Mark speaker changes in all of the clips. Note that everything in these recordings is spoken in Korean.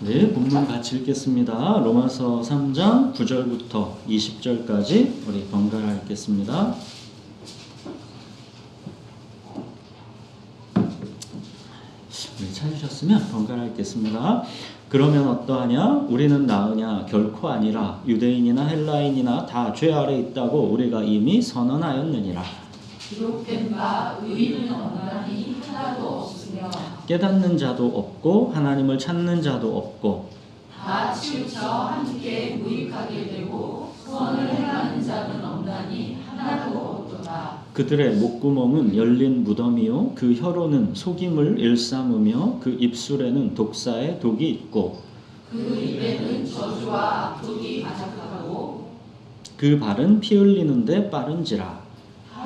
Speaker 1: 네, 본문 같이 읽겠습니다. 로마서 3장 9절부터 20절까지 우리 번갈아 읽겠습니다. 네, 찾으셨으면 번갈아 읽겠습니다. 그러면 어떠하냐? 우리는 나으냐? 결코 아니라. 유대인이나 헬라인이나 다 죄 아래 있다고 우리가 이미 선언하였느니라.
Speaker 2: 기록된 바 의인은 없나니 하나도 없으며
Speaker 1: 깨닫는 자도 없고 하나님을 찾는 자도 없고
Speaker 2: 다 치우쳐 함께 무익하게 되고 선을 행하는 자는 없나니 하나도 없도다.
Speaker 1: 그들의 목구멍은 열린 무덤이요 그 혀로는 속임을 일삼으며 그 입술에는 독사의 독이 있고
Speaker 2: 그 입에는 저주와 악독이 가득하고
Speaker 1: 그 발은 피 흘리는데 빠른지라.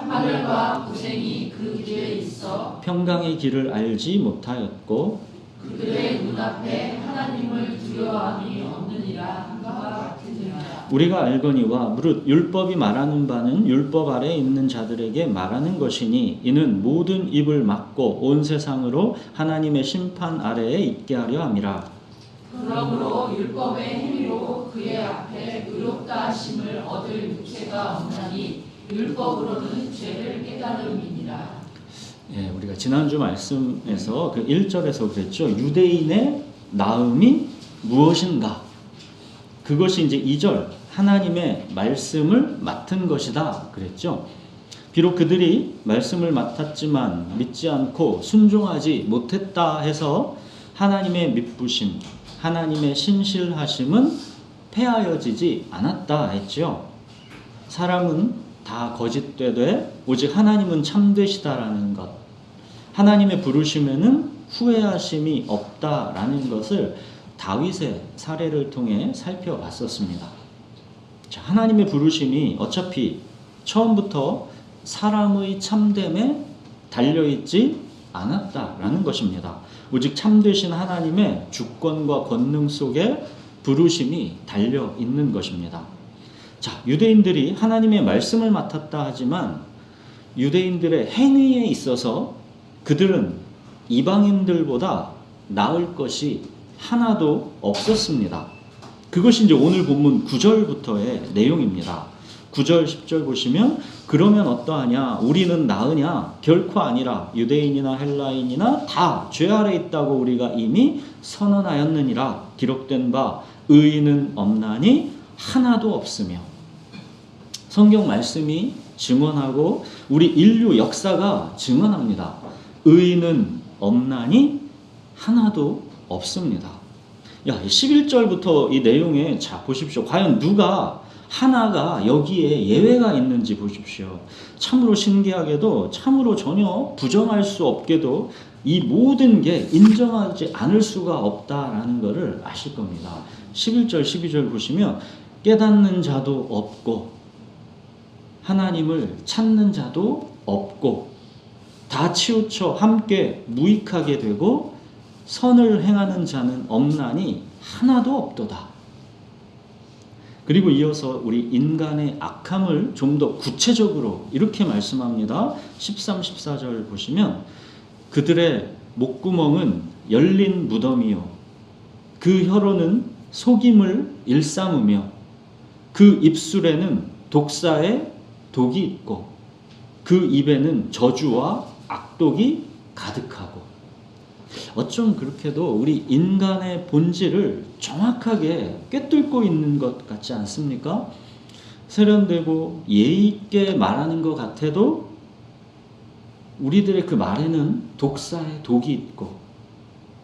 Speaker 2: 하늘과 고생이 그 길에 있어
Speaker 1: 평강의 길을 알지 못하였고
Speaker 2: 그들의 눈앞에 하나님을 두려워함이 없느니라 한과 같으니라.
Speaker 1: 우리가 알거니와 무릇 율법이 말하는 바는 율법 아래 있는 자들에게 말하는 것이니 이는 모든 입을 막고 온 세상으로 하나님의 심판 아래에 있게 하려 함이라.
Speaker 2: 그러므로 율법의 행위로 그의 앞에 의롭다 하심을 얻을 육체가 없나니 율법으로는 죄를 깨달음이니라.
Speaker 1: 예, 우리가 지난주 말씀에서 그 1절에서 그랬죠. 유대인의 나음이 무엇인가? 그것이 이제 2절 하나님의 말씀을 맡은 것이다 그랬죠. 비록 그들이 말씀을 맡았지만 믿지 않고 순종하지 못했다 해서 하나님의 미쁘심, 하나님의 신실하심은 폐하여지지 않았다 했죠. 사람은 다 거짓되되 오직 하나님은 참되시다라는 것, 하나님의 부르심에는 후회하심이 없다라는 것을 다윗의 사례를 통해 살펴봤었습니다. 자, 하나님의 부르심이 어차피 처음부터 사람의 참됨에 달려있지 않았다라는 것입니다. 오직 참되신 하나님의 주권과 권능 속에 부르심이 달려있는 것입니다. 자, 유대인들이 하나님의 말씀을 맡았다 하지만 유대인들의 행위에 있어서 그들은 이방인들보다 나을 것이 하나도 없었습니다. 그것이 이제 오늘 본문 9절부터의 내용입니다. 9절, 10절 보시면 그러면 어떠하냐? 우리는 나으냐? 결코 아니라. 유대인이나 헬라인이나 다 죄 아래 있다고 우리가 이미 선언하였느니라. 기록된 바 의인은 없나니 하나도 없으며. 성경 말씀이 증언하고 우리 인류 역사가 증언합니다. 의인은 없나니 하나도 없습니다. 야, 11절부터 이 내용에 자 보십시오. 과연 누가 하나가 여기에 예외가 있는지 보십시오. 참으로 신기하게도 참으로 전혀 부정할 수 없게도 이 모든 게 인정하지 않을 수가 없다라는 것을 아실 겁니다. 11절 12절 보시면 깨닫는 자도 없고 하나님을 찾는 자도 없고 다 치우쳐 함께 무익하게 되고 선을 행하는 자는 없나니 하나도 없도다. 그리고 이어서 우리 인간의 악함을 좀 더 구체적으로 이렇게 말씀합니다. 13, 14절 보시면 그들의 목구멍은 열린 무덤이요 그 혀로는 속임을 일삼으며 그 입술에는 독사의 독이 있고 그 입에는 저주와 악독이 가득하고. 어쩜 그렇게도 우리 인간의 본질을 정확하게 꿰뚫고 있는 것 같지 않습니까? 세련되고 예의 있게 말하는 것 같아도 우리들의 그 말에는 독사의 독이 있고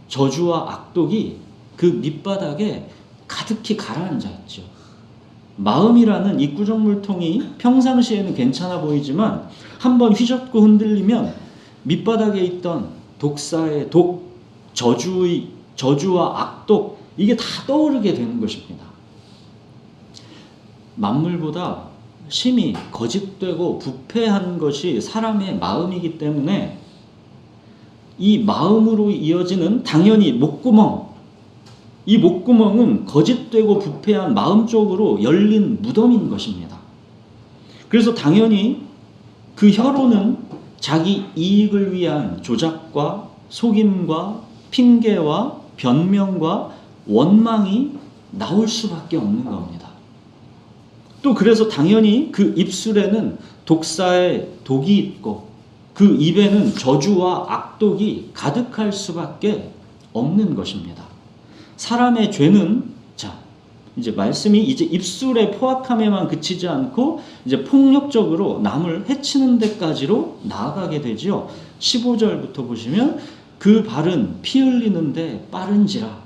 Speaker 1: 저주와 악독이 그 밑바닥에 가득히 가라앉아 있죠. 마음이라는 이 구정물통이 평상시에는 괜찮아 보이지만 한번 휘젓고 흔들리면 밑바닥에 있던 독사의 독, 저주와 악독, 이게 다 떠오르게 되는 것입니다. 만물보다 심히 거짓되고 부패한 것이 사람의 마음이기 때문에 이 마음으로 이어지는 당연히 목구멍, 이 목구멍은 거짓되고 부패한 마음 쪽으로 열린 무덤인 것입니다. 그래서 당연히 그 혀로는 자기 이익을 위한 조작과 속임과 핑계와 변명과 원망이 나올 수밖에 없는 겁니다. 또 그래서 당연히 그 입술에는 독사의 독이 있고 그 입에는 저주와 악독이 가득할 수밖에 없는 것입니다. 사람의 죄는 이제 말씀이 이제 입술의 포악함에만 그치지 않고 이제 폭력적으로 남을 해치는 데까지로 나아가게 되지요. 15절부터 보시면 그 발은 피 흘리는데 빠른지라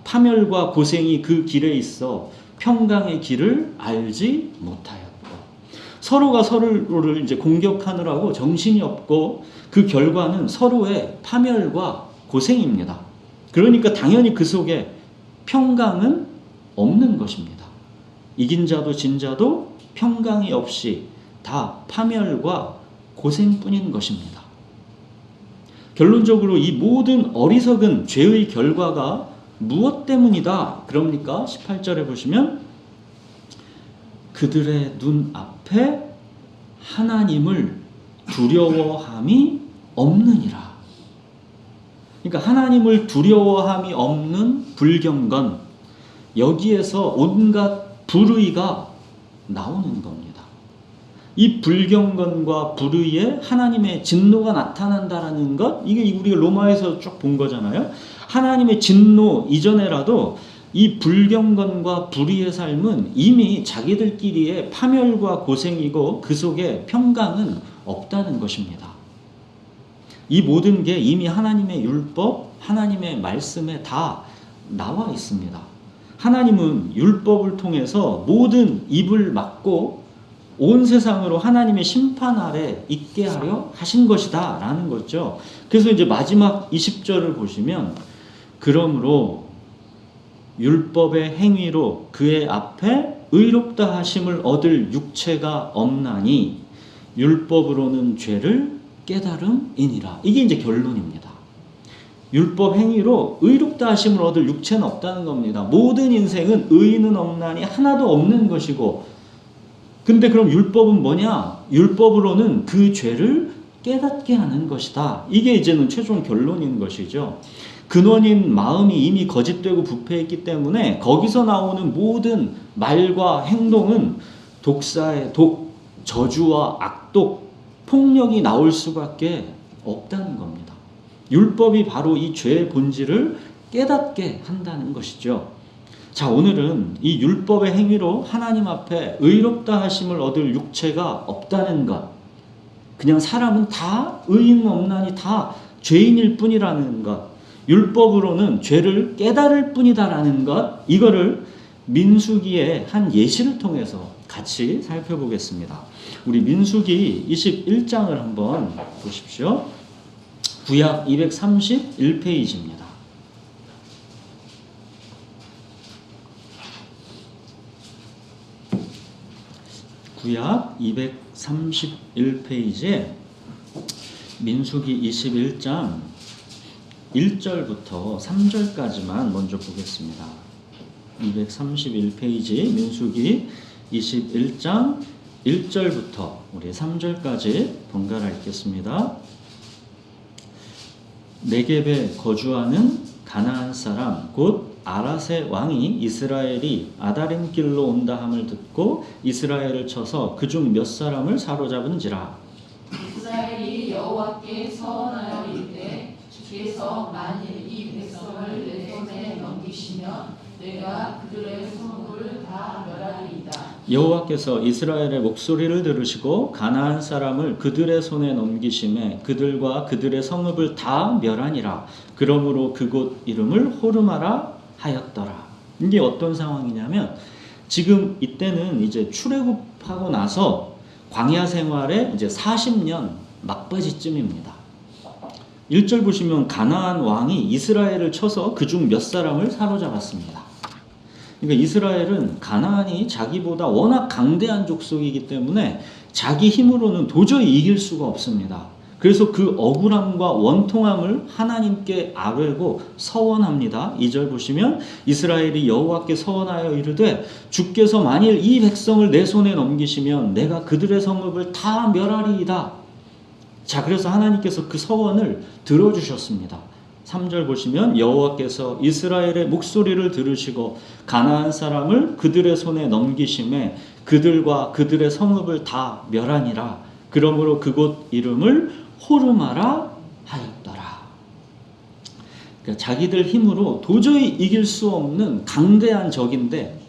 Speaker 1: 파멸과 고생이 그 길에 있어 평강의 길을 알지 못하였고 서로가 서로를 이제 공격하느라고 정신이 없고 그 결과는 서로의 파멸과 고생입니다. 그러니까 당연히 그 속에 평강은 없는 것입니다. 이긴 자도 진 자도 평강이 없이 다 파멸과 고생뿐인 것입니다. 결론적으로 이 모든 어리석은 죄의 결과가 무엇 때문이다? 그럽니까? 18절에 보시면 그들의 눈 앞에 하나님을 두려워함이 없느니라. 그러니까 하나님을 두려워함이 없는 불경건, 여기에서 온갖 불의가 나오는 겁니다. 이 불경건과 불의에 하나님의 진노가 나타난다라는 것, 이게 우리가 로마에서 쭉 본 거잖아요. 하나님의 진노 이전에라도 이 불경건과 불의의 삶은 이미 자기들끼리의 파멸과 고생이고 그 속에 평강은 없다는 것입니다. 이 모든 게 이미 하나님의 율법, 하나님의 말씀에 다 나와 있습니다. 하나님은 율법을 통해서 모든 입을 막고 온 세상으로 하나님의 심판 아래 있게 하려 하신 것이다 라는 거죠. 그래서 이제 마지막 20절을 보시면 그러므로 율법의 행위로 그의 앞에 의롭다 하심을 얻을 육체가 없나니 율법으로는 죄를 깨달음이니라. 이게 이제 결론입니다. 율법 행위로 의롭다 하심을 얻을 육체는 없다는 겁니다. 모든 인생은 의인은 없나니 하나도 없는 것이고, 근데 그럼 율법은 뭐냐? 율법으로는 그 죄를 깨닫게 하는 것이다. 이게 이제는 최종 결론인 것이죠. 근원인 마음이 이미 거짓되고 부패했기 때문에 거기서 나오는 모든 말과 행동은 독사의 독, 저주와 악독, 폭력이 나올 수밖에 없다는 겁니다. 율법이 바로 이 죄의 본질을 깨닫게 한다는 것이죠. 자, 오늘은 이 율법의 행위로 하나님 앞에 의롭다 하심을 얻을 육체가 없다는 것, 그냥 사람은 다 의인 없나니 다 죄인일 뿐이라는 것, 율법으로는 죄를 깨달을 뿐이다라는 것, 이거를 민수기의 한 예시를 통해서 같이 살펴보겠습니다. 우리 민수기 21장을 한번 보십시오. 구약 231페이지입니다. 구약 231페이지에 민수기 21장 1절부터 3절까지만 먼저 보겠습니다. 231페이지 민수기 21장 1절부터 우리 3절까지 번갈아 읽겠습니다. 네겝에 거주하는 가나안 사람 곧 아랏의 왕이 이스라엘이 아다림 길로 온다 함을 듣고 이스라엘을 쳐서 그중 몇 사람을 사로잡은지라.
Speaker 2: 이스라엘이 여호와께 서원하여 이르되 주께서 만일 이 백성을 내 손에 넘기시면 내가 그들의 성읍을 다 멸하리이다.
Speaker 1: 여호와께서 이스라엘의 목소리를 들으시고 가나안 사람을 그들의 손에 넘기심에 그들과 그들의 성읍을 다 멸하니라. 그러므로 그곳 이름을 호르마라 하였더라. 이게 어떤 상황이냐면 지금 이때는 이제 출애굽하고 나서 광야 생활에 이제 40년 막바지쯤입니다. 1절 보시면 가나안 왕이 이스라엘을 쳐서 그중 몇 사람을 사로잡았습니다. 그러니까 이스라엘은 가나안이 자기보다 워낙 강대한 족속이기 때문에 자기 힘으로는 도저히 이길 수가 없습니다. 그래서 그 억울함과 원통함을 하나님께 아뢰고 서원합니다. 2절 보시면 이스라엘이 여호와께 서원하여 이르되 주께서 만일 이 백성을 내 손에 넘기시면 내가 그들의 성읍을 다 멸하리이다. 자, 그래서 하나님께서 그 서원을 들어주셨습니다. 3절 보시면 여호와께서 이스라엘의 목소리를 들으시고 가나안 사람을 그들의 손에 넘기심에 그들과 그들의 성읍을 다 멸하니라. 그러므로 그곳 이름을 호르마라 하였더라. 그러니까 자기들 힘으로 도저히 이길 수 없는 강대한 적인데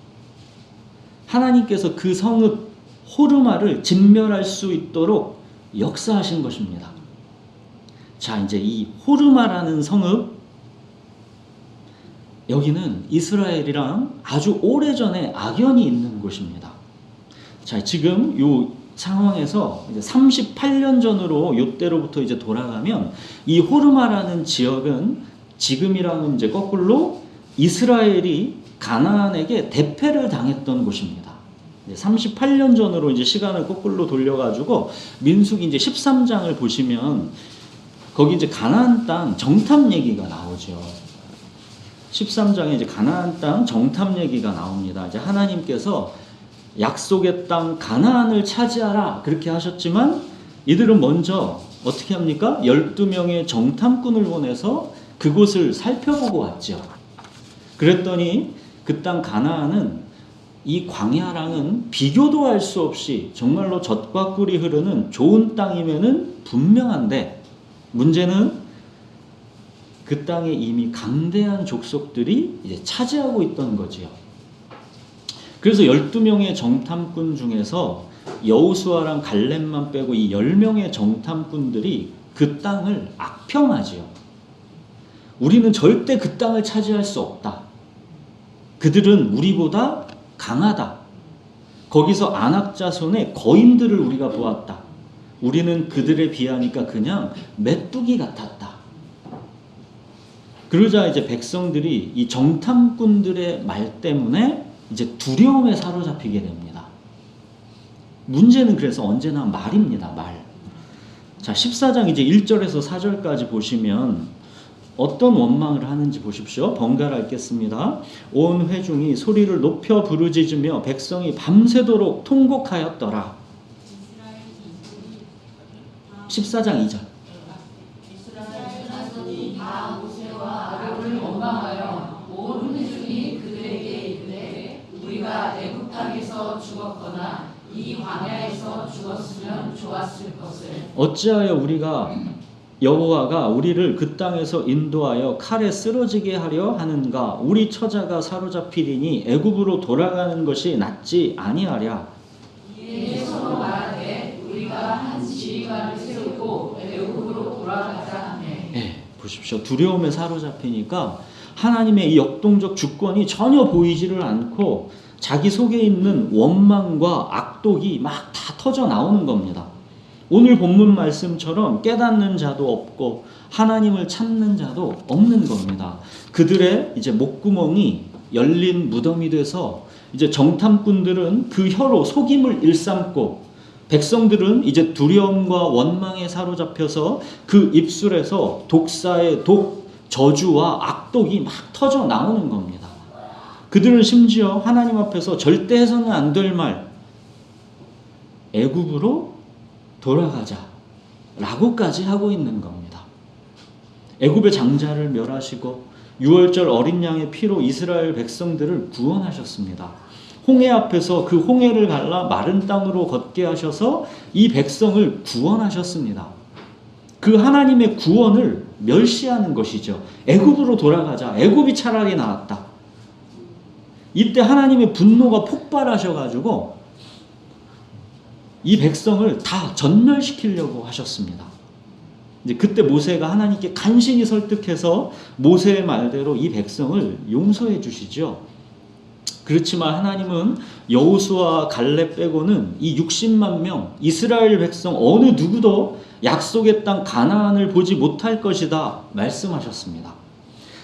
Speaker 1: 하나님께서 그 성읍 호르마를 진멸할 수 있도록 역사하신 것입니다. 자, 이제 이 호르마라는 성읍, 여기는 이스라엘이랑 아주 오래전에 악연이 있는 곳입니다. 자, 지금 이 상황에서 이제 38년 전으로 이때로부터 이제 돌아가면 이 호르마라는 지역은 지금이랑은 이제 거꾸로 이스라엘이 가나안에게 대패를 당했던 곳입니다. 38년 전으로 이제 시간을 거꾸로 돌려가지고 민수기 이제 13장을 보시면 거기 이제 가나안 땅 정탐 얘기가 나오죠. 13장에 이제 가나안 땅 정탐 얘기가 나옵니다. 이제 하나님께서 약속의 땅 가나안을 차지하라 그렇게 하셨지만 이들은 먼저 어떻게 합니까? 12명의 정탐꾼을 보내서 그곳을 살펴보고 왔죠. 그랬더니 그 땅 가나안은 이 광야랑은 비교도 할 수 없이 정말로 젖과 꿀이 흐르는 좋은 땅이면은 분명한데 문제는 그 땅에 이미 강대한 족속들이 이제 차지하고 있던 거지요. 그래서 12명의 정탐꾼 중에서 여호수아랑 갈렙만 빼고 이 10명의 정탐꾼들이 그 땅을 악평하지요. 우리는 절대 그 땅을 차지할 수 없다. 그들은 우리보다 강하다. 거기서 아낙 자손의 거인들을 우리가 보았다. 우리는 그들에 비하니까 그냥 메뚜기 같았다. 그러자 이제 백성들이 이 정탐꾼들의 말 때문에 이제 두려움에 사로잡히게 됩니다. 문제는 그래서 언제나 말입니다. 말. 자, 14장 이제 1절에서 4절까지 보시면 어떤 원망을 하는지 보십시오. 번갈아 읽겠습니다. 온 회중이 소리를 높여 부르짖으며 백성이 밤새도록 통곡하였더라. 14장 2절.
Speaker 2: 이스라엘 자손이 다 모세와 아론을 원망하여 온 회중이 그들에게 이르되 우리가 애굽 땅에서 죽었거나 이 광야에서 죽었으면 좋았을 것을
Speaker 1: 어찌하여 여호와가 우리를 그 땅에서 인도하여 칼에 쓰러지게 하려 하는가? 우리 처자가 사로잡히리니 애굽으로 돌아가는 것이 낫지 아니하랴.
Speaker 2: 이에 서로 말하되 우리가 한 지휘관을 세우고 애굽으로 돌아가자 하네.
Speaker 1: 네, 보십시오. 두려움에 사로잡히니까 하나님의 이 역동적 주권이 전혀 보이지를 않고 자기 속에 있는 원망과 악독이 막 다 터져 나오는 겁니다. 오늘 본문 말씀처럼 깨닫는 자도 없고 하나님을 찾는 자도 없는 겁니다. 그들의 이제 목구멍이 열린 무덤이 돼서 이제 정탐꾼들은 그 혀로 속임을 일삼고 백성들은 이제 두려움과 원망에 사로잡혀서 그 입술에서 독사의 독, 저주와 악독이 막 터져 나오는 겁니다. 그들은 심지어 하나님 앞에서 절대 해서는 안 될 말, 애굽으로 돌아가자 라고까지 하고 있는 겁니다. 애굽의 장자를 멸하시고 유월절 어린 양의 피로 이스라엘 백성들을 구원하셨습니다. 홍해 앞에서 그 홍해를 갈라 마른 땅으로 걷게 하셔서 이 백성을 구원하셨습니다. 그 하나님의 구원을 멸시하는 것이죠. 애굽으로 돌아가자. 애굽이 차라리 나았다. 이때 하나님의 분노가 폭발하셔가지고 이 백성을 다 전멸시키려고 하셨습니다. 이제 그때 모세가 하나님께 간신히 설득해서 모세의 말대로 이 백성을 용서해 주시죠. 그렇지만 하나님은 여호수아와 갈렙 빼고는 이 60만 명 이스라엘 백성 어느 누구도 약속의 땅 가나안을 보지 못할 것이다 말씀하셨습니다.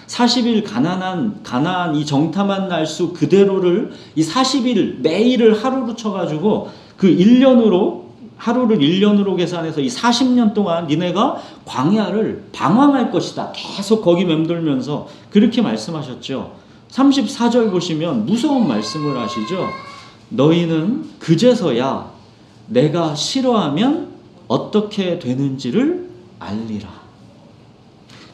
Speaker 1: 40일 가나안 이 정탐한 날수 그대로를 이 40일 매일을 하루로 쳐가지고 그 1년으로 하루를 1년으로 계산해서 이 40년 동안 니네가 광야를 방황할 것이다. 계속 거기 맴돌면서 그렇게 말씀하셨죠. 34절 보시면 무서운 말씀을 하시죠. 너희는 그제서야 내가 싫어하면 어떻게 되는지를 알리라.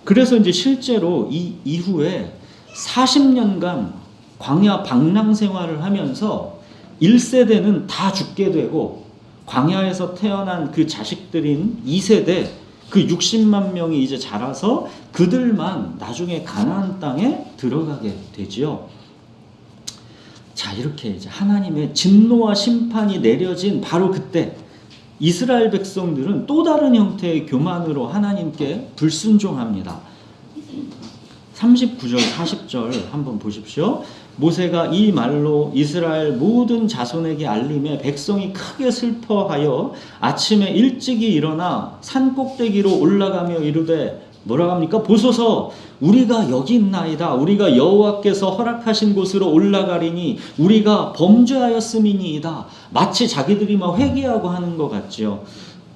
Speaker 1: 그래서 이제 실제로 이 이후에 40년간 광야 방랑 생활을 하면서 1세대는 다 죽게 되고 광야에서 태어난 그 자식들인 2세대 그 60만 명이 이제 자라서 그들만 나중에 가나안 땅에 들어가게 되지요. 자, 이렇게 이제 하나님의 진노와 심판이 내려진 바로 그때 이스라엘 백성들은 또 다른 형태의 교만으로 하나님께 불순종합니다. 39절 40절 한번 보십시오. 모세가 이 말로 이스라엘 모든 자손에게 알림에 백성이 크게 슬퍼하여 아침에 일찍이 일어나 산 꼭대기로 올라가며 이르되 뭐라고 합니까? 보소서 우리가 여기 있나이다. 우리가 여호와께서 허락하신 곳으로 올라가리니 우리가 범죄하였음이니이다. 마치 자기들이 막 회개하고 하는 것 같죠.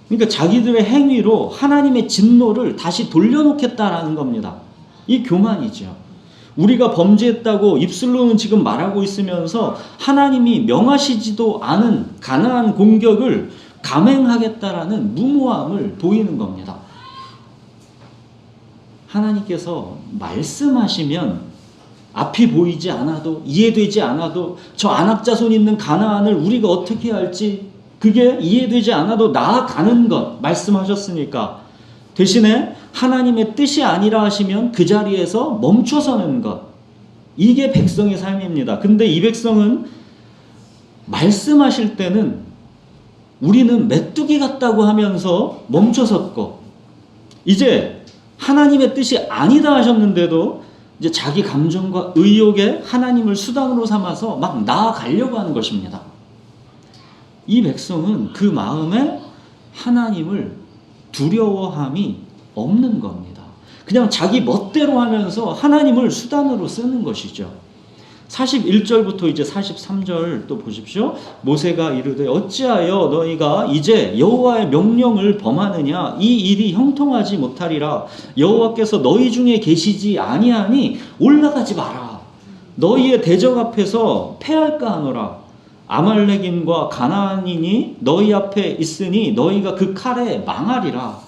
Speaker 1: 그러니까 자기들의 행위로 하나님의 진노를 다시 돌려놓겠다라는 겁니다. 이 교만이죠. 우리가 범죄했다고 입술로는 지금 말하고 있으면서 하나님이 명하시지도 않은 가나안 공격을 감행하겠다라는 무모함을 보이는 겁니다. 하나님께서 말씀하시면 앞이 보이지 않아도 이해되지 않아도 저 안악자손 있는 가나안을 우리가 어떻게 할지 그게 이해되지 않아도 나아가는 것 말씀하셨으니까 대신에 하나님의 뜻이 아니라 하시면 그 자리에서 멈춰서는 것. 이게 백성의 삶입니다. 근데 이 백성은 말씀하실 때는 우리는 메뚜기 같다고 하면서 멈춰섰고 이제 하나님의 뜻이 아니다 하셨는데도 이제 자기 감정과 의욕에 하나님을 수단으로 삼아서 막 나아가려고 하는 것입니다. 이 백성은 그 마음에 하나님을 두려워함이 없는 겁니다. 그냥 자기 멋대로 하면서 하나님을 수단으로 쓰는 것이죠. 41절부터 이제 43절 또 보십시오. 모세가 이르되 어찌하여 너희가 이제 여호와의 명령을 범하느냐 이 일이 형통하지 못하리라. 여호와께서 너희 중에 계시지 아니하니 올라가지 마라. 너희의 대적 앞에서 패할까 하노라. 아말렉인과 가나안인이 너희 앞에 있으니 너희가 그 칼에 망하리라.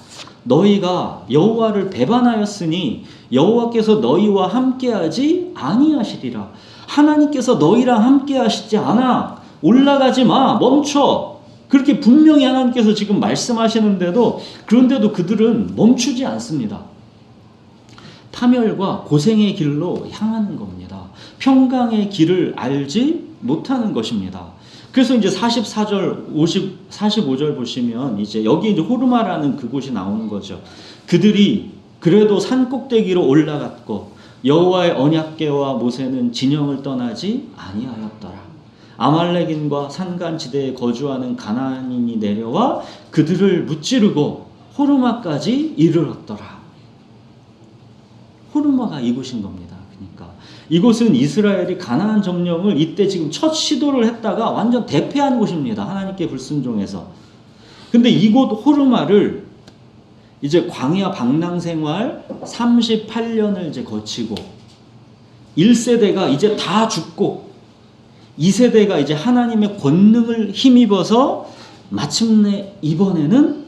Speaker 1: 너희가 여호와를 배반하였으니 여호와께서 너희와 함께하지 아니하시리라. 하나님께서 너희랑 함께하시지 않아. 올라가지 마. 멈춰. 그렇게 분명히 하나님께서 지금 말씀하시는데도 그런데도 그들은 멈추지 않습니다. 파멸과 고생의 길로 향하는 겁니다. 평강의 길을 알지 못하는 것입니다. 그래서 이제 44절, 45절 보시면 이제 여기 이제 호르마라는 그곳이 나오는 거죠. 그들이 그래도 산 꼭대기로 올라갔고 여호와의 언약궤와 모세는 진영을 떠나지 아니하였더라. 아말렉인과 산간지대에 거주하는 가나안인이 내려와 그들을 무찌르고 호르마까지 이르렀더라. 호르마가 이곳인 겁니다. 그러니까 이곳은 이스라엘이 가나안 점령을 이때 지금 첫 시도를 했다가 완전 대패한 곳입니다. 하나님께 불순종해서. 근데 이곳 호르마를 이제 광야 방랑 생활 38년을 이제 거치고 1세대가 이제 다 죽고 2세대가 이제 하나님의 권능을 힘입어서 마침내 이번에는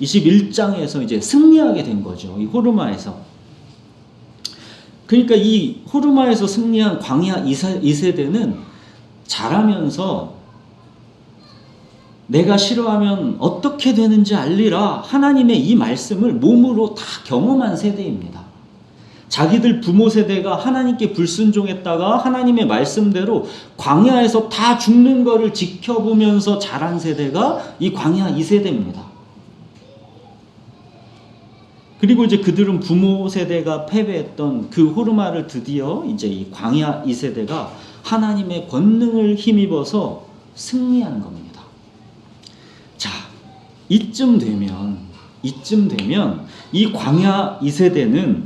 Speaker 1: 21장에서 이제 승리하게 된 거죠. 이 호르마에서. 그러니까 이 호르마에서 승리한 광야 2세대는 자라면서 내가 싫어하면 어떻게 되는지 알리라 하나님의 이 말씀을 몸으로 다 경험한 세대입니다. 자기들 부모 세대가 하나님께 불순종했다가 하나님의 말씀대로 광야에서 다 죽는 거를 지켜보면서 자란 세대가 이 광야 2세대입니다. 그리고 이제 그들은 부모 세대가 패배했던 그 호르마를 드디어 이제 이 광야 2세대가 하나님의 권능을 힘입어서 승리한 겁니다. 자, 이쯤 되면 이 광야 2세대는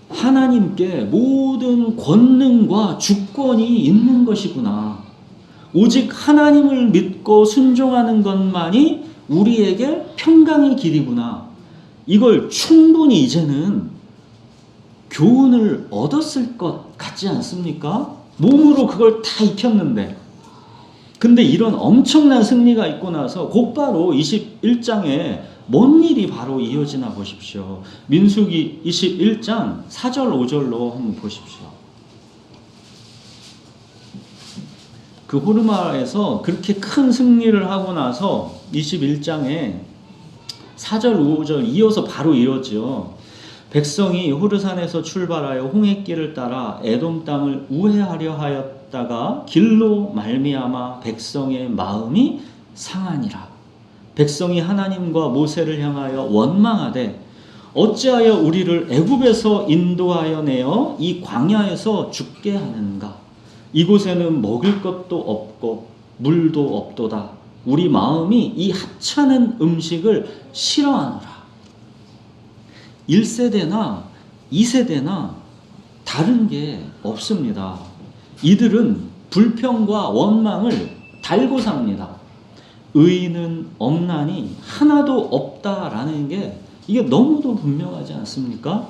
Speaker 1: 하나님께 모든 권능과 주권이 있는 것이구나. 오직 하나님을 믿고 순종하는 것만이 우리에게 평강의 길이구나. 이걸 충분히 이제는 교훈을 얻었을 것 같지 않습니까? 몸으로 그걸 다 익혔는데. 근데 이런 엄청난 승리가 있고 나서 곧바로 21장에 뭔 일이 바로 이어지나 보십시오. 민수기 21장 4절 5절로 한번 보십시오. 그 호르마에서 그렇게 큰 승리를 하고 나서 21장에 4절 5절 이어서 바로 이어지요. 백성이 호르산에서 출발하여 홍해길을 따라 에돔 땅을 우회하려 하였다가 길로 말미암아 백성의 마음이 상하니라. 백성이 하나님과 모세를 향하여 원망하되 어찌하여 우리를 애굽에서 인도하여 내어 이 광야에서 죽게 하는가? 이곳에는 먹을 것도 없고 물도 없도다. 우리 마음이 이 하찮은 음식을 싫어하노라. 1세대나 2세대나 다른 게 없습니다. 이들은 불평과 원망을 달고 삽니다. 의인은 없나니 하나도 없다라는 게 이게 너무도 분명하지 않습니까?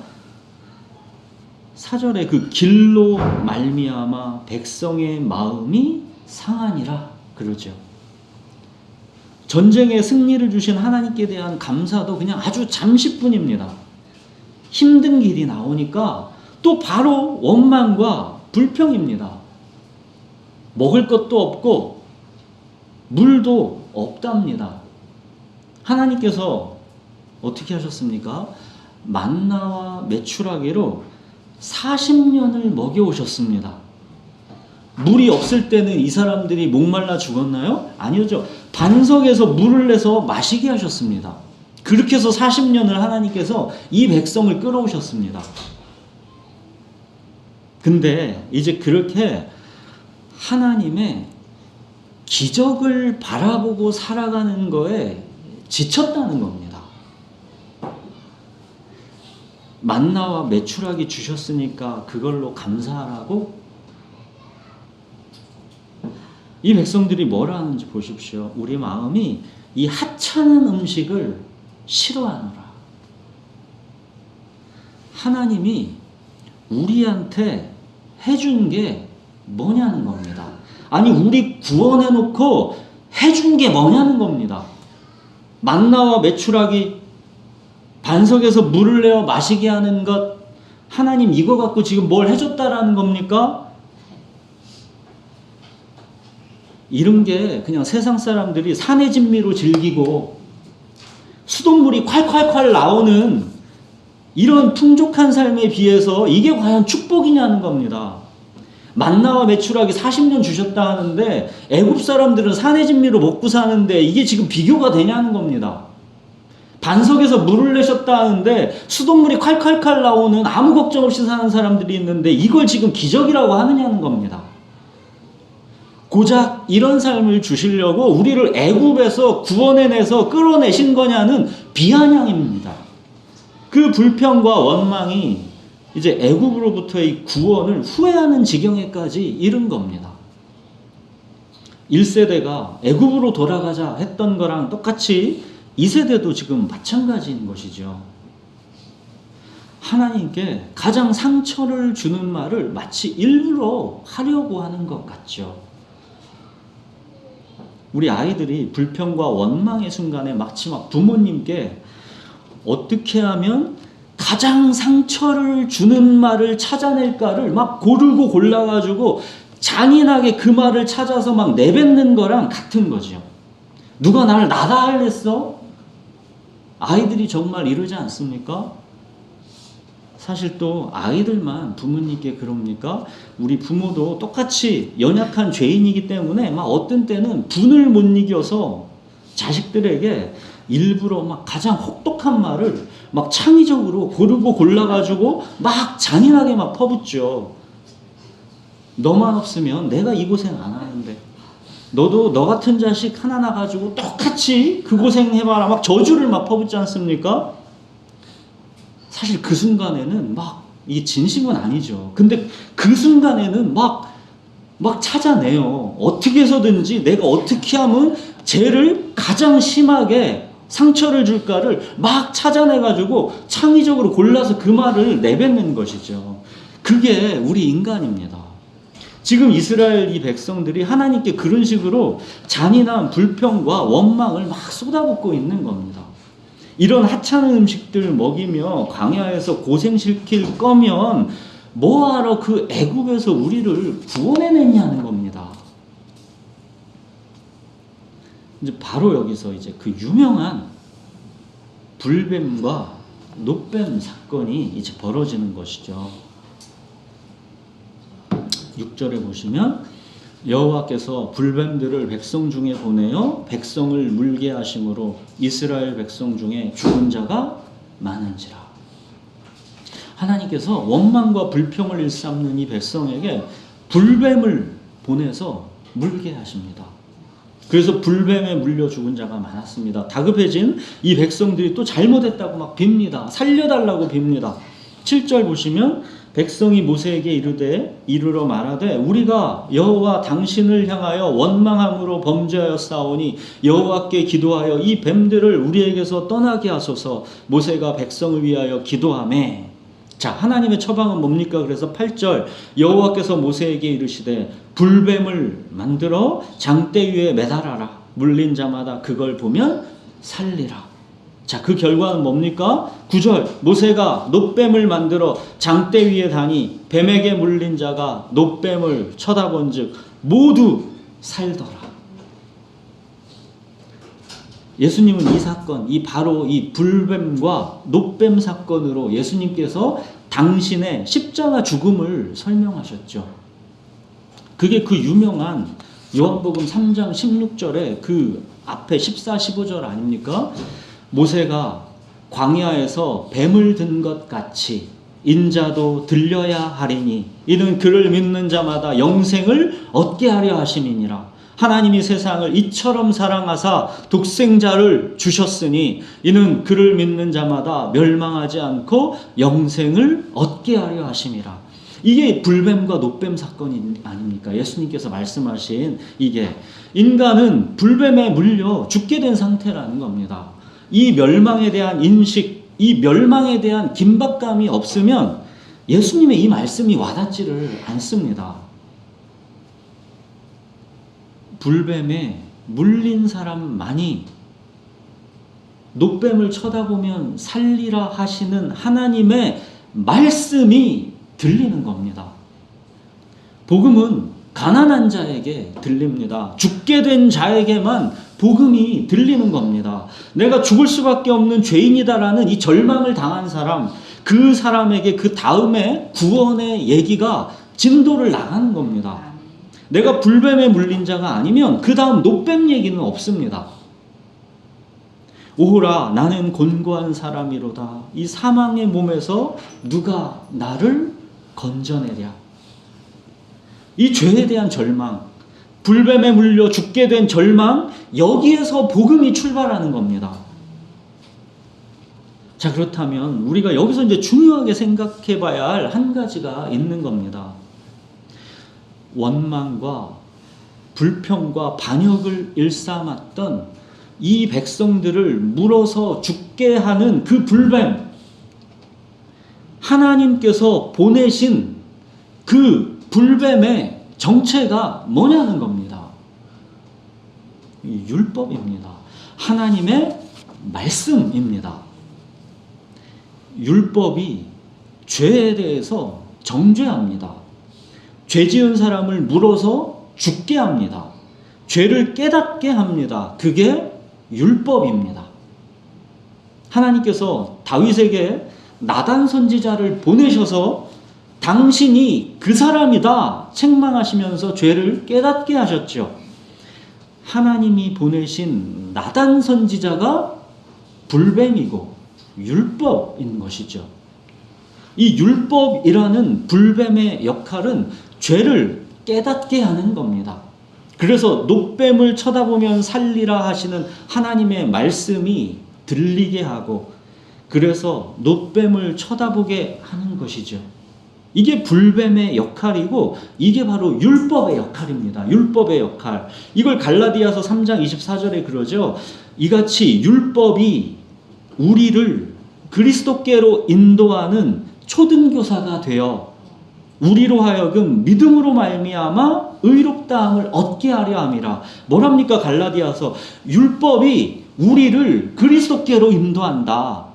Speaker 1: 4절에 그 길로 말미암아 백성의 마음이 상하니라 그러죠. 전쟁에 승리를 주신 하나님께 대한 감사도 그냥 아주 잠시뿐입니다. 힘든 길이 나오니까 또 바로 원망과 불평입니다. 먹을 것도 없고 물도 없답니다. 하나님께서 어떻게 하셨습니까? 만나와 메추라기로 40년을 먹여오셨습니다. 물이 없을 때는 이 사람들이 목말라 죽었나요? 아니죠. 반석에서 물을 내서 마시게 하셨습니다. 그렇게 해서 40년을 하나님께서 이 백성을 끌어오셨습니다. 근데 이제 그렇게 하나님의 기적을 바라보고 살아가는 거에 지쳤다는 겁니다. 만나와 메추라기 주셨으니까 그걸로 감사하라고? 이 백성들이 뭘 하는지 보십시오. 우리 마음이 이 하찮은 음식을 싫어하노라. 하나님이 우리한테 해준 게 뭐냐는 겁니다. 아니 우리 구원해놓고 해준 게 뭐냐는 겁니다. 만나와 메추라기 반석에서 물을 내어 마시게 하는 것, 하나님 이거 갖고 지금 뭘 해줬다라는 겁니까? 이런 게 그냥 세상 사람들이 산의 진미로 즐기고 수돗물이 콸콸콸 나오는 이런 풍족한 삶에 비해서 이게 과연 축복이냐는 겁니다. 만나와 메추라기 40년 주셨다 하는데 애굽 사람들은 산의 진미로 먹고 사는데 이게 지금 비교가 되냐는 겁니다. 반석에서 물을 내셨다 하는데 수돗물이 콸콸콸 나오는 아무 걱정 없이 사는 사람들이 있는데 이걸 지금 기적이라고 하느냐는 겁니다. 고작 이런 삶을 주시려고 우리를 애굽에서 구원해내서 끌어내신 거냐는 비아냥입니다. 그 불평과 원망이 이제 애굽으로부터의 구원을 후회하는 지경에까지 이른 겁니다. 1세대가 애굽으로 돌아가자 했던 거랑 똑같이 2세대도 지금 마찬가지인 것이죠. 하나님께 가장 상처를 주는 말을 마치 일부러 하려고 하는 것 같죠. 우리 아이들이 불평과 원망의 순간에 마치 막 부모님께 어떻게 하면 가장 상처를 주는 말을 찾아낼까를 막 고르고 골라가지고 잔인하게 그 말을 찾아서 막 내뱉는 거랑 같은 거죠. 누가 나를 나다할랬어? 아이들이 정말 이러지 않습니까? 사실 또 아이들만 부모님께 그럽니까? 우리 부모도 똑같이 연약한 죄인이기 때문에 막 어떤 때는 분을 못 이겨서 자식들에게 일부러 막 가장 혹독한 말을 막 창의적으로 고르고 골라가지고 막 잔인하게 막 퍼붓죠. 너만 없으면 내가 이 고생 안 하는데 너도 너 같은 자식 하나 나가지고 똑같이 그 고생 해봐라 막 저주를 막 퍼붓지 않습니까? 사실 그 순간에는 막 이게 진심은 아니죠. 근데 그 순간에는 막 찾아내요. 어떻게 해서든지 내가 어떻게 하면 쟤를 가장 심하게 상처를 줄까를 막 찾아내가지고 창의적으로 골라서 그 말을 내뱉는 것이죠. 그게 우리 인간입니다. 지금 이스라엘 이 백성들이 하나님께 그런 식으로 잔인한 불평과 원망을 막 쏟아붓고 있는 겁니다. 이런 하찮은 음식들 먹이며 광야에서 고생시킬 거면 뭐하러 그 애국에서 우리를 구원해냈냐는 겁니다. 이제 바로 여기서 이제 그 유명한 불뱀과 놋뱀 사건이 이제 벌어지는 것이죠. 6절에 보시면 여호와께서 불뱀들을 백성 중에 보내어 백성을 물게 하심으로 이스라엘 백성 중에 죽은 자가 많은지라. 하나님께서 원망과 불평을 일삼는 이 백성에게 불뱀을 보내서 물게 하십니다. 그래서 불뱀에 물려 죽은 자가 많았습니다. 다급해진 이 백성들이 또 잘못했다고 막 빕니다. 살려달라고 빕니다. 7절 보시면 백성이 모세에게 이르러 말하되 우리가 여호와 당신을 향하여 원망함으로 범죄하였사오니 여호와께 기도하여 이 뱀들을 우리에게서 떠나게 하소서. 모세가 백성을 위하여 기도하매. 자, 하나님의 처방은 뭡니까? 그래서 8절 여호와께서 모세에게 이르시되 불뱀을 만들어 장대 위에 매달아라. 물린 자마다 그걸 보면 살리라. 자, 그 결과는 뭡니까? 9절 모세가 놋뱀을 만들어 장대 위에 다니 뱀에게 물린 자가 놋뱀을 쳐다본 즉 모두 살더라. 예수님은 이 사건, 바로 이 불뱀과 놋뱀 사건으로 예수님께서 당신의 십자가 죽음을 설명하셨죠. 그게 그 유명한 요한복음 3장 16절에 그 앞에 14, 15절 아닙니까? 모세가 광야에서 뱀을 든 것 같이 인자도 들려야 하리니 이는 그를 믿는 자마다 영생을 얻게 하려 하심이니라. 하나님이 세상을 이처럼 사랑하사 독생자를 주셨으니 이는 그를 믿는 자마다 멸망하지 않고 영생을 얻게 하려 하심이라. 이게 불뱀과 놋뱀 사건이 아닙니까? 예수님께서 말씀하신 이게 인간은 불뱀에 물려 죽게 된 상태라는 겁니다. 이 멸망에 대한 인식, 이 멸망에 대한 긴박감이 없으면 예수님의 이 말씀이 와닿지를 않습니다. 불뱀에 물린 사람만이 놋뱀을 쳐다보면 살리라 하시는 하나님의 말씀이 들리는 겁니다. 복음은 가난한 자에게 들립니다. 죽게 된 자에게만 복음이 들리는 겁니다. 내가 죽을 수밖에 없는 죄인이다라는 이 절망을 당한 사람, 그 사람에게 그 다음에 구원의 얘기가 진도를 나가는 겁니다. 내가 불뱀에 물린 자가 아니면 그 다음 놋뱀 얘기는 없습니다. 오호라 나는 곤고한 사람이로다. 이 사망의 몸에서 누가 나를 건져내랴. 이 죄에 대한 절망, 불뱀에 물려 죽게 된 절망, 여기에서 복음이 출발하는 겁니다. 자, 그렇다면 우리가 여기서 이제 중요하게 생각해 봐야 할 한 가지가 있는 겁니다. 원망과 불평과 반역을 일삼았던 이 백성들을 물어서 죽게 하는 그 불뱀, 하나님께서 보내신 그 불뱀의 정체가 뭐냐는 겁니다. 율법입니다. 하나님의 말씀입니다. 율법이 죄에 대해서 정죄합니다. 죄 지은 사람을 물어서 죽게 합니다. 죄를 깨닫게 합니다. 그게 율법입니다. 하나님께서 다윗에게 나단 선지자를 보내셔서 당신이 그 사람이다 책망하시면서 죄를 깨닫게 하셨죠. 하나님이 보내신 나단 선지자가 불뱀이고 율법인 것이죠. 이 율법이라는 불뱀의 역할은 죄를 깨닫게 하는 겁니다. 그래서 놋뱀을 쳐다보면 살리라 하시는 하나님의 말씀이 들리게 하고, 그래서 놋뱀을 쳐다보게 하는 것이죠. 이게 불뱀의 역할이고 이게 바로 율법의 역할입니다. 율법의 역할. 이걸 갈라디아서 3장 24절에 그러죠. 이같이 율법이 우리를 그리스도께로 인도하는 초등교사가 되어 우리로 하여금 믿음으로 말미암아 의롭다함을 얻게 하려 함이라. 뭐랍니까? 갈라디아서 율법이 우리를 그리스도께로 인도한다.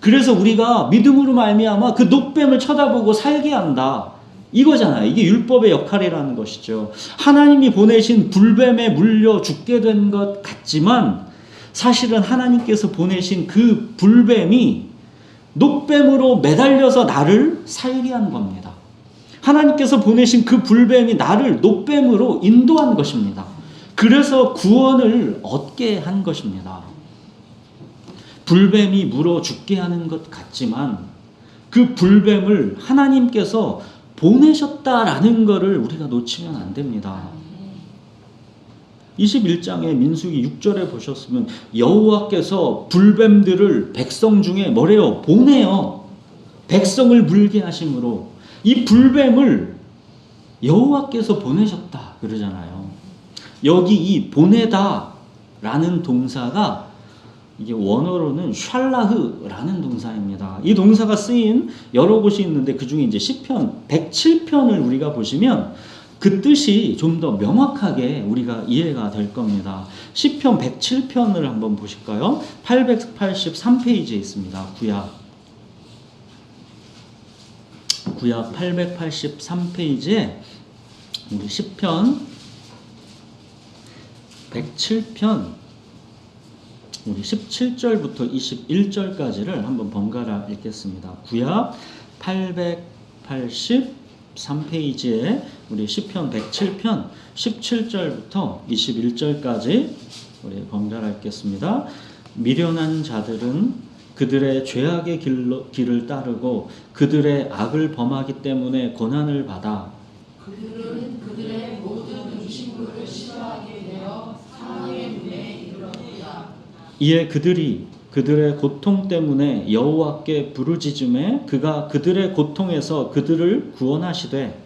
Speaker 1: 그래서 우리가 믿음으로 말미암아 그 녹뱀을 쳐다보고 살게 한다. 이거잖아요. 이게 율법의 역할이라는 것이죠. 하나님이 보내신 불뱀에 물려 죽게 된 것 같지만 사실은 하나님께서 보내신 그 불뱀이 녹뱀으로 매달려서 나를 살게 한 겁니다. 하나님께서 보내신 그 불뱀이 나를 녹뱀으로 인도한 것입니다. 그래서 구원을 얻게 한 것입니다. 불뱀이 물어 죽게 하는 것 같지만 그 불뱀을 하나님께서 보내셨다라는 것을 우리가 놓치면 안 됩니다. 21장의 민수기 6절에 보셨으면 여호와께서 불뱀들을 백성 중에 뭐래요? 보내요. 백성을 물게 하심으로 이 불뱀을 여호와께서 보내셨다 그러잖아요. 여기 이 보내다라는 동사가 이게 원어로는 샬라흐라는 동사입니다. 이 동사가 쓰인 여러 곳이 있는데 그 중에 이제 시편 107편을 우리가 보시면 그 뜻이 좀 더 명확하게 우리가 이해가 될 겁니다. 시편 107편을 한번 보실까요? 883페이지에 있습니다. 구약 883페이지에 우리 시편 107편 우리 17절부터 21절까지를 한번 번갈아 읽겠습니다. 구약 883페이지에 우리 시편 107편 17절부터 21절까지 우리 번갈아 읽겠습니다. 미련한 자들은 그들의 죄악의 길을 따르고 그들의 악을 범하기 때문에 고난을 받아
Speaker 2: 그들은 그들의 모든 음식물을 싫어하게 되어 사망의 문에 이르렀다.
Speaker 1: 이에 그들이 그들의 고통 때문에 여호와께 부르짖음에 그가 그들의 고통에서 그들을 구원하시되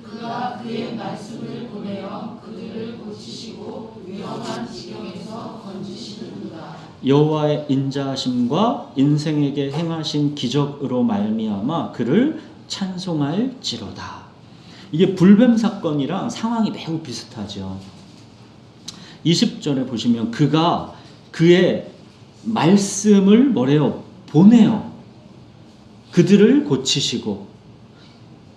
Speaker 2: 그가 그의 말씀을 보내어 그들을 고치시고 위험한 지경에서 건지시는도다.
Speaker 1: 여호와의 인자하심과 인생에게 행하신 기적으로 말미암아 그를 찬송할지로다. 이게 불뱀 사건이랑 상황이 매우 비슷하죠. 20절에 보시면 그가 그의 말씀을 뭐래요? 보내요. 그들을 고치시고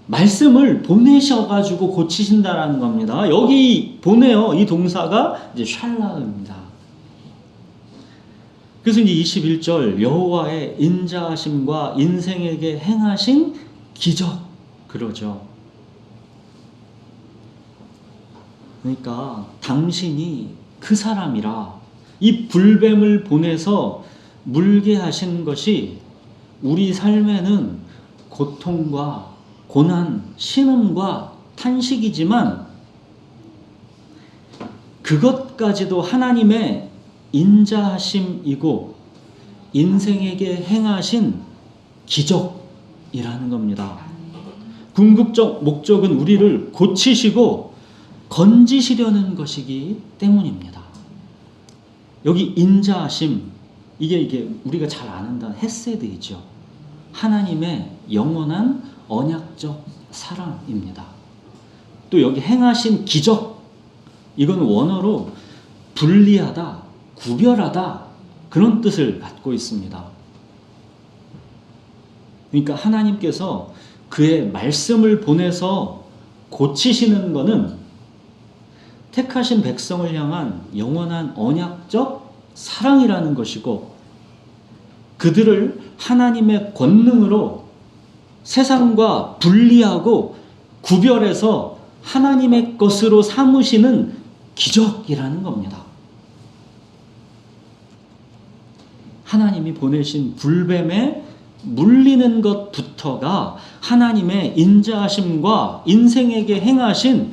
Speaker 1: 말씀을 보내셔가지고 고치신다라는 겁니다. 여기 보내요. 이 동사가 이제 샬라입니다. 그래서 이제 21절 여호와의 인자하심과 인생에게 행하신 기적 그러죠. 그러니까 당신이 그 사람이라 이 불뱀을 보내서 물게 하신 것이 우리 삶에는 고통과 고난, 신음과 탄식이지만 그것까지도 하나님의 인자하심이고 인생에게 행하신 기적이라는 겁니다. 궁극적 목적은 우리를 고치시고 건지시려는 것이기 때문입니다. 여기 인자하심 이게 우리가 잘 아는 단어 헤세드이죠. 하나님의 영원한 언약적 사랑입니다. 또 여기 행하신 기적 이건 원어로 분리하다, 구별하다 그런 뜻을 갖고 있습니다. 그러니까 하나님께서 그의 말씀을 보내서 고치시는 것은 택하신 백성을 향한 영원한 언약적 사랑이라는 것이고 그들을 하나님의 권능으로 세상과 분리하고 구별해서 하나님의 것으로 삼으시는 기적이라는 겁니다. 하나님이 보내신 불뱀에 물리는 것부터가 하나님의 인자하심과 인생에게 행하신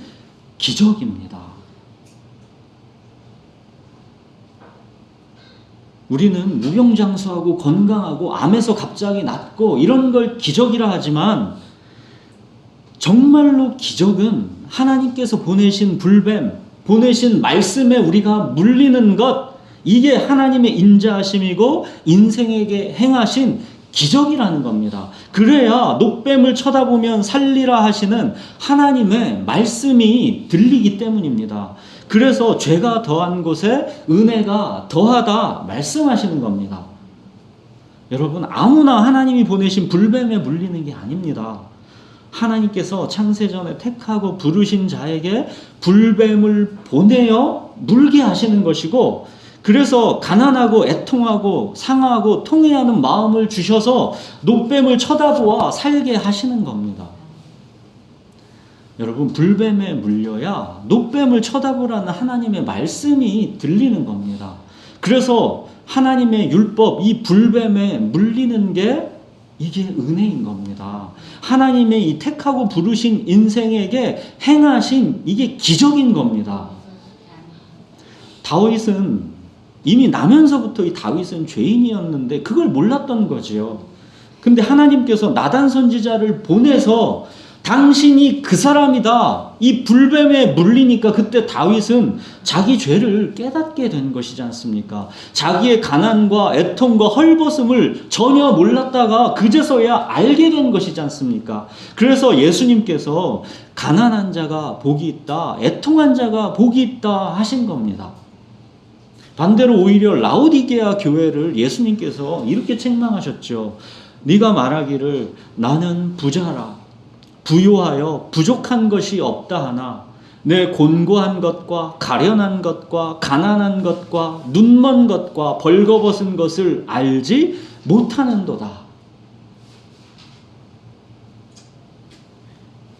Speaker 1: 기적입니다. 우리는 무병장수하고 건강하고 암에서 갑자기 낫고 이런 걸 기적이라 하지만 정말로 기적은 하나님께서 보내신 불뱀, 보내신 말씀에 우리가 물리는 것 이게 하나님의 인자하심이고 인생에게 행하신 기적이라는 겁니다. 그래야 녹뱀을 쳐다보면 살리라 하시는 하나님의 말씀이 들리기 때문입니다. 그래서 죄가 더한 곳에 은혜가 더하다 말씀하시는 겁니다. 여러분, 아무나 하나님이 보내신 불뱀에 물리는 게 아닙니다. 하나님께서 창세전에 택하고 부르신 자에게 불뱀을 보내어 물게 하시는 것이고, 그래서 가난하고 애통하고 상하고 통회하는 마음을 주셔서 녹뱀을 쳐다보아 살게 하시는 겁니다. 여러분, 불뱀에 물려야 녹뱀을 쳐다보라는 하나님의 말씀이 들리는 겁니다. 그래서 하나님의 율법, 이 불뱀에 물리는 게 이게 은혜인 겁니다. 하나님의 이 택하고 부르신 인생에게 행하신 이게 기적인 겁니다. 다윗은 이미 나면서부터 이 다윗은 죄인이었는데 그걸 몰랐던 거지요. 근데 하나님께서 나단 선지자를 보내서 당신이 그 사람이다, 이 불뱀에 물리니까 그때 다윗은 자기 죄를 깨닫게 된 것이지 않습니까? 자기의 가난과 애통과 헐벗음을 전혀 몰랐다가 그제서야 알게 된 것이지 않습니까? 그래서 예수님께서 가난한 자가 복이 있다, 애통한 자가 복이 있다 하신 겁니다. 반대로 오히려 라오디게아 교회를 예수님께서 이렇게 책망하셨죠. 네가 말하기를 나는 부자라, 부요하여 부족한 것이 없다 하나 내 곤고한 것과 가련한 것과 가난한 것과 눈먼 것과 벌거벗은 것을 알지 못하는도다.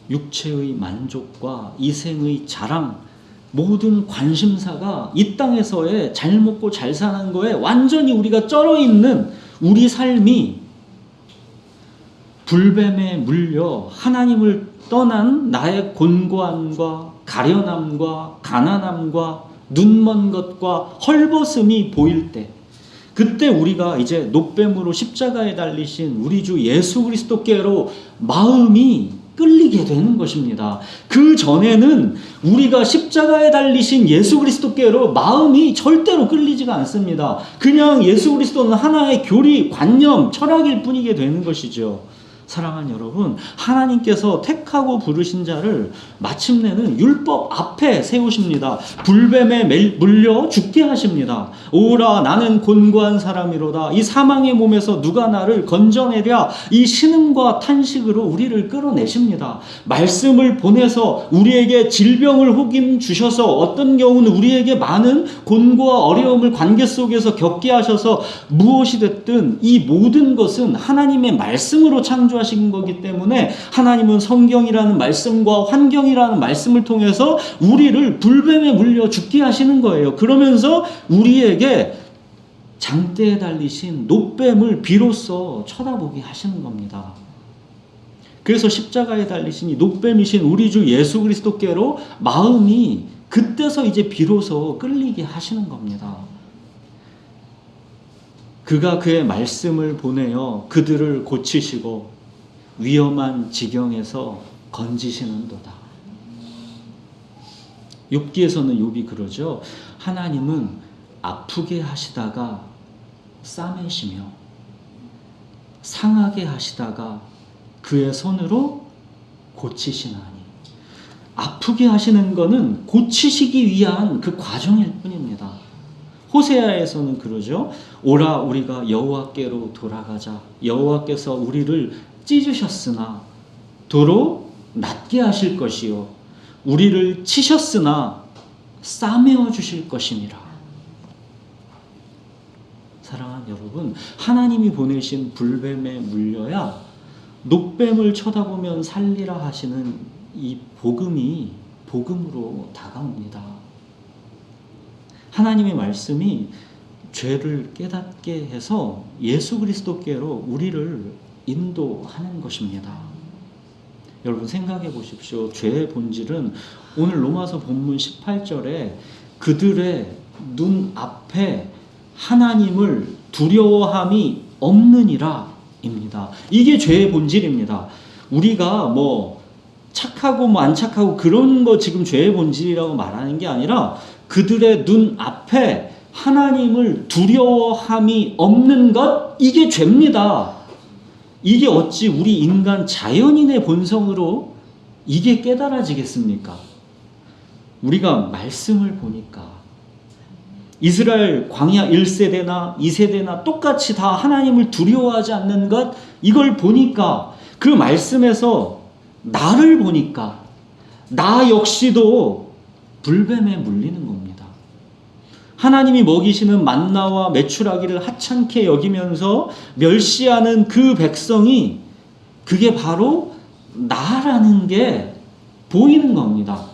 Speaker 1: 육체의 만족과 이생의 자랑, 모든 관심사가 이 땅에서의 잘 먹고 잘 사는 거에 완전히 우리가 쩔어 있는 우리 삶이 불뱀에 물려 하나님을 떠난 나의 곤고함과 가련함과 가난함과 눈먼 것과 헐벗음이 보일 때, 그때 우리가 이제 녹뱀으로 십자가에 달리신 우리 주 예수 그리스도께로 마음이 끌리게 되는 것입니다. 그 전에는 우리가 십자가에 달리신 예수 그리스도께로 마음이 절대로 끌리지가 않습니다. 그냥 예수 그리스도는 하나의 교리, 관념, 철학일 뿐이게 되는 것이죠. 사랑하는 여러분, 하나님께서 택하고 부르신 자를 마침내는 율법 앞에 세우십니다. 불뱀에 물려 죽게 하십니다. 오라 나는 곤고한 사람이로다. 이 사망의 몸에서 누가 나를 건져내랴. 이 신음과 탄식으로 우리를 끌어내십니다. 말씀을 보내서 우리에게 질병을 혹임 주셔서 어떤 경우는 우리에게 많은 곤고와 어려움을 관계 속에서 겪게 하셔서 무엇이 됐든 이 모든 것은 하나님의 말씀으로 창조하신 거기 때문에 하나님은 성경이라는 말씀과 환경이라는 말씀을 통해서 우리를 불뱀에 물려 죽게 하시는 거예요. 그러면서 우리에게 장대에 달리신 녹뱀을 비로소 쳐다보게 하시는 겁니다. 그래서 십자가에 달리신 이 녹뱀이신 우리 주 예수 그리스도께로 마음이 그때서 이제 비로소 끌리게 하시는 겁니다. 그가 그의 말씀을 보내어 그들을 고치시고 위험한 지경에서 건지시는도다. 욥기에서는 욥이 그러죠. 하나님은 아프게 하시다가 싸매시며 상하게 하시다가 그의 손으로 고치시나니. 아프게 하시는 것은 고치시기 위한 그 과정일 뿐입니다. 호세아에서는 그러죠. 오라 우리가 여호와께로 돌아가자. 여호와께서 우리를 찢으셨으나 도로 낫게 하실 것이요 우리를 치셨으나 싸매어 주실 것이니라. 사랑하는 여러분, 하나님이 보내신 불뱀에 물려야 녹뱀을 쳐다보면 살리라 하시는 이 복음이 복음으로 다가옵니다. 하나님의 말씀이 죄를 깨닫게 해서 예수 그리스도께로 우리를 인도하는 것입니다. 여러분 생각해 보십시오. 죄의 본질은 오늘 로마서 본문 18절에 그들의 눈 앞에 하나님을 두려워함이 없느니라 입니다. 이게 죄의 본질입니다. 우리가 뭐 착하고 뭐 안 착하고 그런 거 지금 죄의 본질이라고 말하는 게 아니라 그들의 눈 앞에 하나님을 두려워함이 없는 것, 이게 죄입니다. 이게 어찌 우리 인간 자연인의 본성으로 이게 깨달아지겠습니까? 우리가 말씀을 보니까 이스라엘 광야 1세대나 2세대나 똑같이 다 하나님을 두려워하지 않는 것, 이걸 보니까 그 말씀에서 나를 보니까 나 역시도 불뱀에 물리는 겁니다. 하나님이 먹이시는 만나와 메추라기를 하찮게 여기면서 멸시하는 그 백성이 그게 바로 나라는 게 보이는 겁니다.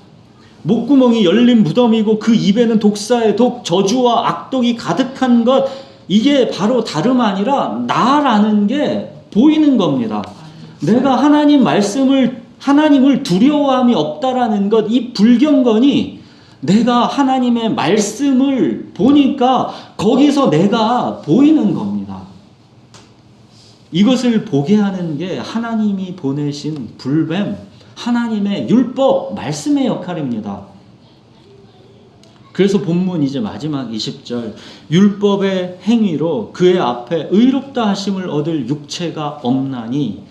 Speaker 1: 목구멍이 열린 무덤이고 그 입에는 독사의 독, 저주와 악독이 가득한 것, 이게 바로 다름 아니라 나라는 게 보이는 겁니다. 내가 하나님을 두려워함이 없다라는 것, 이 불경건이 내가 하나님의 말씀을 보니까 거기서 내가 보이는 겁니다. 이것을 보게 하는 게 하나님이 보내신 불뱀, 하나님의 율법, 말씀의 역할입니다. 그래서 본문 이제 마지막 20절, 율법의 행위로 그의 앞에 의롭다 하심을 얻을 육체가 없나니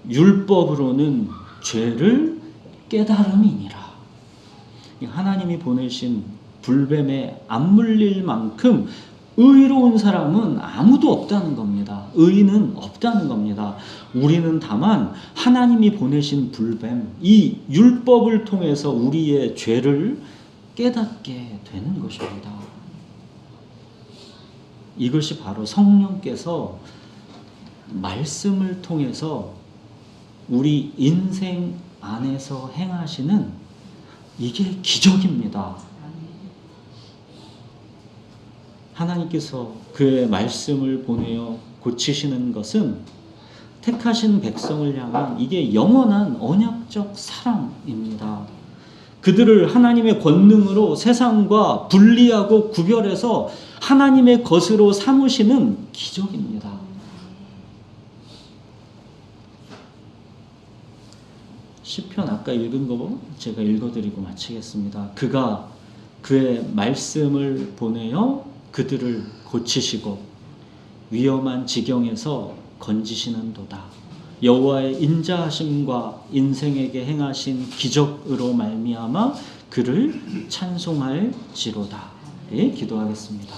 Speaker 1: 율법으로는 죄를 깨달음이니라. 하나님이 보내신 불뱀에 안 물릴 만큼 의로운 사람은 아무도 없다는 겁니다. 의인은 없다는 겁니다. 우리는 다만 하나님이 보내신 불뱀, 이 율법을 통해서 우리의 죄를 깨닫게 되는 것입니다. 이것이 바로 성령께서 말씀을 통해서 우리 인생 안에서 행하시는 이게 기적입니다. 하나님께서 그의 말씀을 보내어 고치시는 것은 택하신 백성을 향한 이게 영원한 언약적 사랑입니다. 그들을 하나님의 권능으로 세상과 분리하고 구별해서 하나님의 것으로 삼으시는 기적입니다. 시편 아까 읽은 거 제가 읽어드리고 마치겠습니다. 그가 그의 말씀을 보내어 그들을 고치시고 위험한 지경에서 건지시는도다. 여호와의 인자하심과 인생에게 행하신 기적으로 말미암아 그를 찬송할지로다. 예, 기도하겠습니다.